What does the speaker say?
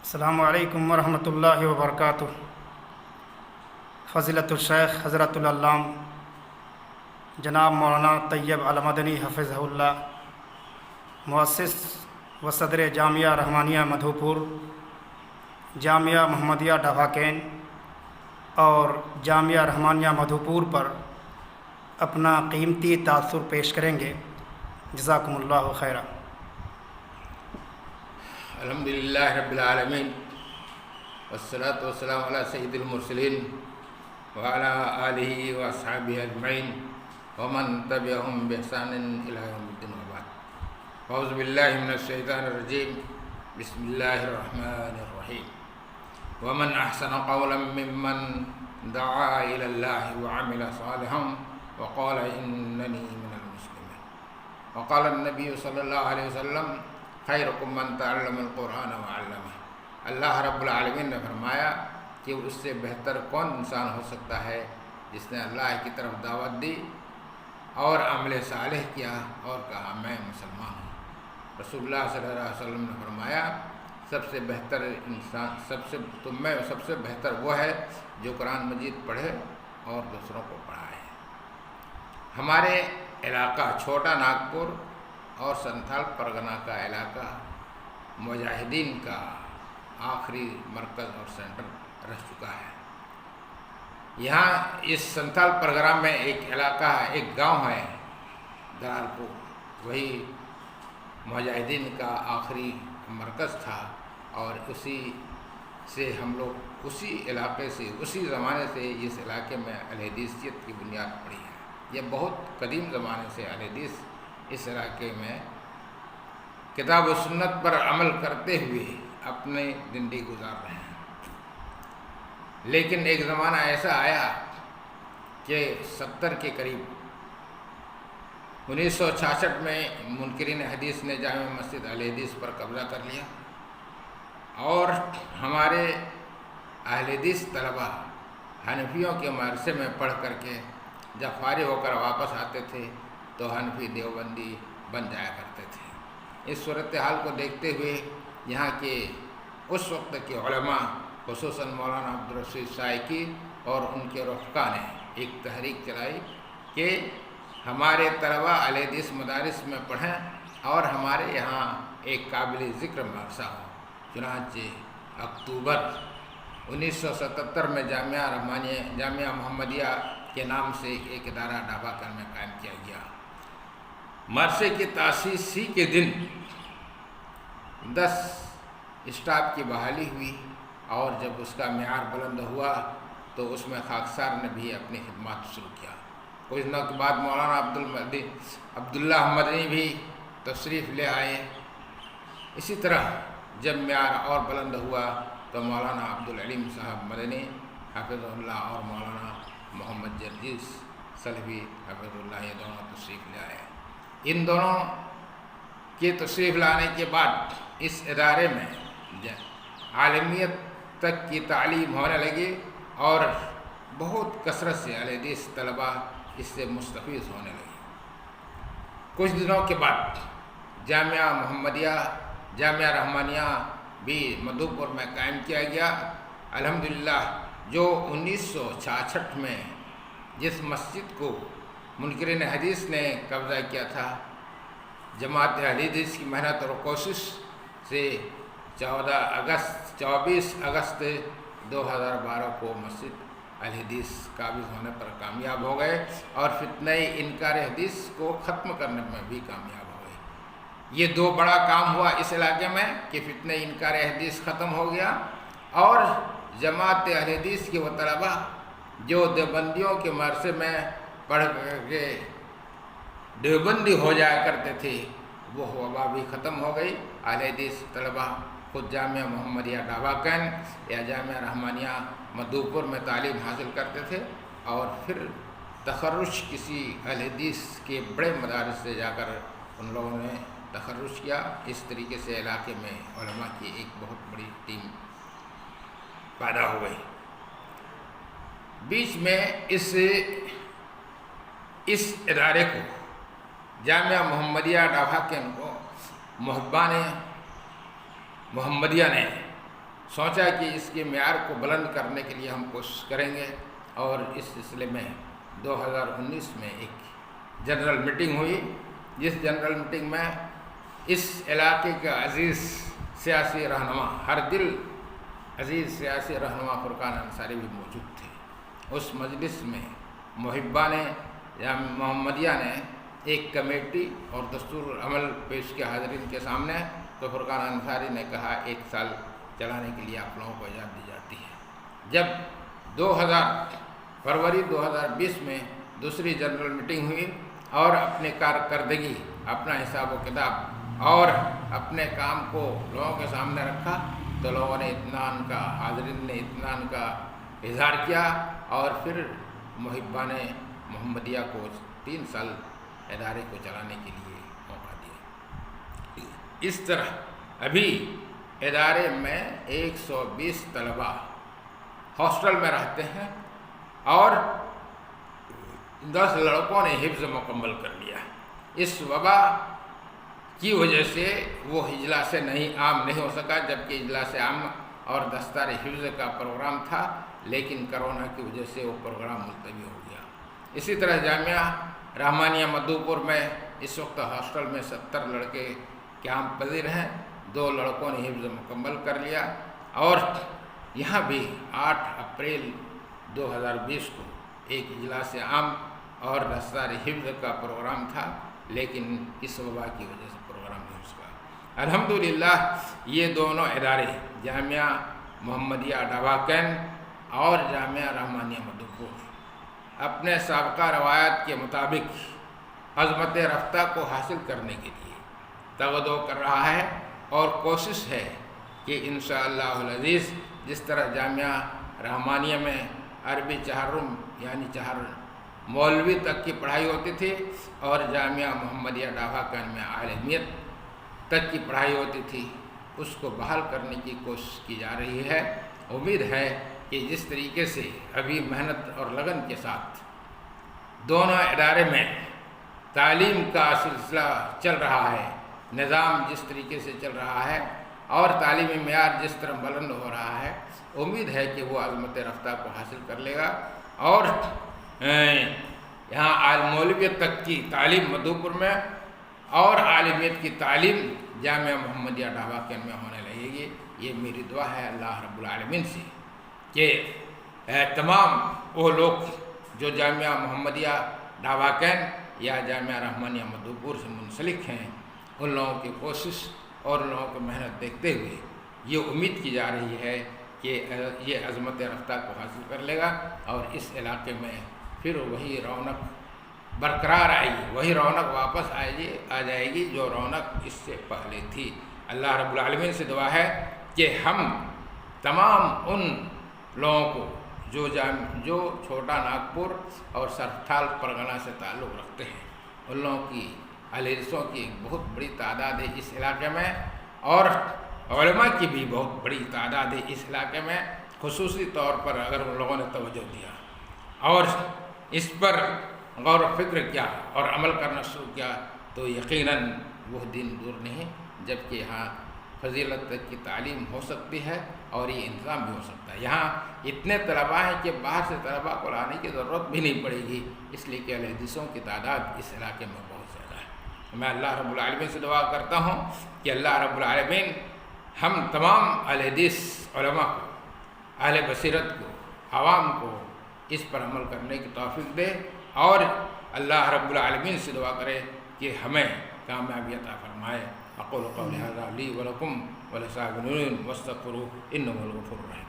السلام علیکم ورحمۃ اللہ وبرکاتہ۔ فضیلت الشیخ حضرت العلام جناب مولانا طیب المدنی حفظہ اللہ، مؤسس و صدر جامعہ رحمانیہ مدھوپور، جامعہ محمدیہ ڈبھاکین اور جامعہ رحمانیہ مدھوپور پر اپنا قیمتی تاثر پیش کریں گے۔ جزاکم اللہ خیرہ۔ الحمدللہ رب العالمین والصلاة والسلام علی سید المرسلین وعلی آلہ واصحابہ اجمعین ومن تبعہم بإحسان الی یوم الدین وبعد۔ اعوذ باللہ من الشیطان الرجیم، بسم اللہ الرحمن الرحیم۔ ومن احسن قولا ممن دعا الی اللہ وعمل صالحا وقال اننی من المسلمین۔ وقال النبی صلی اللہ علیہ وسلم خیرکم من تعلم القرآن وعلمہ۔ اللہ رب العالمین نے فرمایا کہ اس سے بہتر کون انسان ہو سکتا ہے جس نے اللہ کی طرف دعوت دی اور عمل صالح کیا اور کہا میں مسلمان ہوں۔ رسول اللہ صلی اللہ علیہ وسلم نے فرمایا سب سے بہتر انسان سب سے بہتر وہ ہے جو قرآن مجید پڑھے اور دوسروں کو پڑھائے۔ ہمارے علاقہ چھوٹا ناگپور اور سنتھال پرگنہ کا علاقہ مجاہدین کا آخری مرکز اور سینٹر رہ چکا ہے۔ یہاں اس سنتھال پرگنہ میں ایک علاقہ ہے، ایک گاؤں ہے درارپور، وہی مجاہدین کا آخری مرکز تھا اور اسی سے ہم لوگ اسی علاقے سے اسی زمانے سے اس علاقے میں اہل حدیثیت کی بنیاد پڑی ہے۔ یہ بہت قدیم زمانے سے اہل حدیث اس علاقے میں کتاب و سنت پر عمل کرتے ہوئے اپنی زندگی گزار رہے ہیں۔ لیکن ایک زمانہ ایسا آیا کہ 70 کے قریب 1966 میں منکرین حدیث نے جامع مسجد اہل حدیث پر قبضہ کر لیا اور ہمارے اہل حدیث طلبہ حنفیوں کے مدرسے میں پڑھ کر کے جب فارغ ہو کر واپس آتے تھے تو حنفی دیوبندی بن جایا کرتے تھے۔ اس صورتحال کو دیکھتے ہوئے یہاں کے اس وقت کے علماء خصوصاً مولانا عبدالرشید سائکی اور ان کے رفقا نے ایک تحریک چلائی کہ ہمارے طلبہ اہل حدیث مدارس میں پڑھیں اور ہمارے یہاں ایک قابل ذکر مدرسہ ہو۔ چنانچہ اکتوبر 1977 میں جامعہ محمدیہ کے نام سے ایک ادارہ ڈبھاکین میں قائم کیا گیا۔ مدرسے کی تاسیس ہی کے دن 10 اسٹاف کی بحالی ہوئی اور جب اس کا معیار بلند ہوا تو اس میں خاکسار نے بھی اپنی خدمات شروع کیا۔ کچھ دنوں کے بعد مولانا عبداللہ مدنی بھی تشریف لے آئے۔ اسی طرح جب معیار اور بلند ہوا تو مولانا عبدالعلیم صاحب مدنی حفظ اللہ اور مولانا محمد جرجیس سلفی حفظ اللہ یہ دونوں تشریف لے آئے۔ ان دونوں کے تشریف لانے کے بعد اس ادارے میں عالمیت تک کی تعلیم ہونے لگی اور بہت کثرت سے اہل حدیث طلبہ اس سے مستفیض ہونے لگے۔ کچھ دنوں کے بعد جامعہ محمدیہ جامعہ رحمانیہ بھی مدھوپور میں قائم کیا گیا۔ الحمدللہ جو 1966 میں جس مسجد کو منکرین حدیث نے قبضہ کیا تھا، جماعت اہل حدیث کی محنت اور کوشش سے 24 اگست 2012 کو مسجد اہل حدیث قابض ہونے پر کامیاب ہو گئے اور فتنہ انکار حدیث کو ختم کرنے میں بھی کامیاب ہو گئے۔ یہ دو بڑا کام ہوا اس علاقے میں کہ فتنہ انکار حدیث ختم ہو گیا اور جماعت اہل حدیث کے وہ طلبہ جو دیوبندیوں کے مدرسے میں پڑھ کر کے دیوبندی ہو جایا کرتے تھے وہ وبا بھی ختم ہو گئی۔ اہل حدیث طلبہ خود جامعہ محمدیہ ڈبھاکین یا جامعہ رحمانیہ مدھوپور میں تعلیم حاصل کرتے تھے اور پھر تخرج کسی اہل حدیث کے بڑے مدارس سے جا کر ان لوگوں نے تخرج کیا۔ اس طریقے سے علاقے میں علماء کی ایک بہت بڑی ٹیم پیدا ہو گئی۔ بیچ میں اس ادارے کو جامعہ محمدیہ ڈبھاکین کو محبان محمدیہ نے سوچا کہ اس کے معیار کو بلند کرنے کے لیے ہم کوشش کریں گے، اور اس سلسلے میں 2019 میں ایک جنرل میٹنگ ہوئی، جس جنرل میٹنگ میں اس علاقے کا عزیز سیاسی رہنما، ہر دل عزیز سیاسی رہنما فرقان انصاری بھی موجود تھے۔ اس مجلس میں محبان محمدیہ نے ایک کمیٹی اور دستور عمل پیش کیا حاضرین کے سامنے، تو فرقان انصاری نے کہا 1 سال چلانے کے لیے آپ لوگوں کو اجازت دی جاتی ہے۔ جب فروری 2020 میں دوسری جنرل میٹنگ ہوئی اور اپنی کارکردگی، اپنا حساب و کتاب اور اپنے کام کو لوگوں کے سامنے رکھا، تو لوگوں نے اطمینان کا، حاضرین نے اطمینان کا اظہار کیا، اور پھر محبان محمدیہ کو 3 سال ادارے کو چلانے کے لیے موقع دیا۔ اس طرح ابھی ادارے میں 120 طلباء ہاسٹل میں رہتے ہیں، اور 10 لڑکوں نے حفظ مکمل کر لیا۔ اس وبا کی وجہ سے وہ اجلاس عام نہیں ہو سکا، جبکہ اجلاس عام اور دستار حفظ کا پروگرام تھا، لیکن کرونا کی وجہ سے وہ پروگرام ملتوی ہو گیا۔ اسی طرح جامعہ رحمانیہ مدھوپور میں اس وقت ہاسٹل میں 70 لڑکے کیمپ پذیر ہیں، 2 لڑکوں نے حفظ مکمل کر لیا، اور یہاں بھی 8 اپریل 2020 کو ایک اجلاس عام اور دستار حفظ کا پروگرام تھا، لیکن اس وبا کی وجہ سے پروگرام نہیں ہو سکا۔ الحمدللہ یہ دونوں ادارے، جامعہ محمدیہ ڈاباکین اور جامعہ رحمانیہ مدھوپور، اپنے سابقہ روایات کے مطابق عظمت رفتہ کو حاصل کرنے کے لیے تغدو کر رہا ہے، اور کوشش ہے کہ انشاءاللہ العزیز جس طرح جامعہ رحمانیہ میں عربی چہارم یعنی 4 مولوی تک کی پڑھائی ہوتی تھی، اور جامعہ محمدیہ ڈاباکین میں عالمیت تک کی پڑھائی ہوتی تھی، اس کو بحال کرنے کی کوشش کی جا رہی ہے۔ امید ہے کہ جس طریقے سے ابھی محنت اور لگن کے ساتھ دونوں ادارے میں تعلیم کا سلسلہ چل رہا ہے، نظام جس طریقے سے چل رہا ہے، اور تعلیمی معیار جس طرح بلند ہو رہا ہے، امید ہے کہ وہ عظمت رفتہ کو حاصل کر لے گا، اور یہاں عالم مولویت تک کی تعلیم مدھوپور میں اور عالمیت کی تعلیم جامعہ محمدیہ ڈاباکین میں ہونے لگے گی۔ یہ میری دعا ہے اللہ رب العالمین سے کہ تمام وہ لوگ جو جامعہ محمدیہ ڈاباکین یا جامعہ رحمانیہ مدھوپور سے منسلک ہیں، ان لوگوں کی کوشش اور ان لوگوں کی محنت دیکھتے ہوئے یہ امید کی جا رہی ہے کہ یہ عظمت رفتہ کو حاصل کر لے گا، اور اس علاقے میں پھر وہی رونق برقرار آئے گی، وہی رونق واپس آ جائے گی جو رونق اس سے پہلے تھی۔ اللہ رب العالمین سے دعا ہے کہ ہم تمام ان لوگوں کو جو چھوٹا ناگپور اور سرتھال پرگنہ سے تعلق رکھتے ہیں، ان لوگوں کی اہل حدیثوں کی ایک بہت بڑی تعداد ہے اس علاقے میں، اور علماء کی بھی بہت بڑی تعداد ہے اس علاقے میں، خصوصی طور پر اگر ان لوگوں نے توجہ دیا اور اس پر غور و فکر کیا اور عمل کرنا شروع کیا، تو یقیناً وہ دن دور نہیں جبکہ یہاں فضیلت تک کی تعلیم ہو سکتی ہے، اور یہ انتظام بھی ہو سکتا ہے۔ یہاں اتنے طلباء ہیں کہ باہر سے طلباء کو لانے کی ضرورت بھی نہیں پڑے گی، اس لیے کہ اہل حدیثوں کی تعداد اس علاقے میں بہت زیادہ ہے۔ میں اللہ رب العالمین سے دعا کرتا ہوں کہ اللہ رب العالمین ہم تمام اہل حدیث علماء کو، اہل بصیرت کو، عوام کو اس پر عمل کرنے کی توفیق دے، اور اللہ رب العالمین سے دعا کرے کہ ہمیں کامیابی عطا فرمائے۔ اقول قولی ھذا لی ولکم ولسائر المؤمنین واستغفروہ انہ هو الغفور الرحیم۔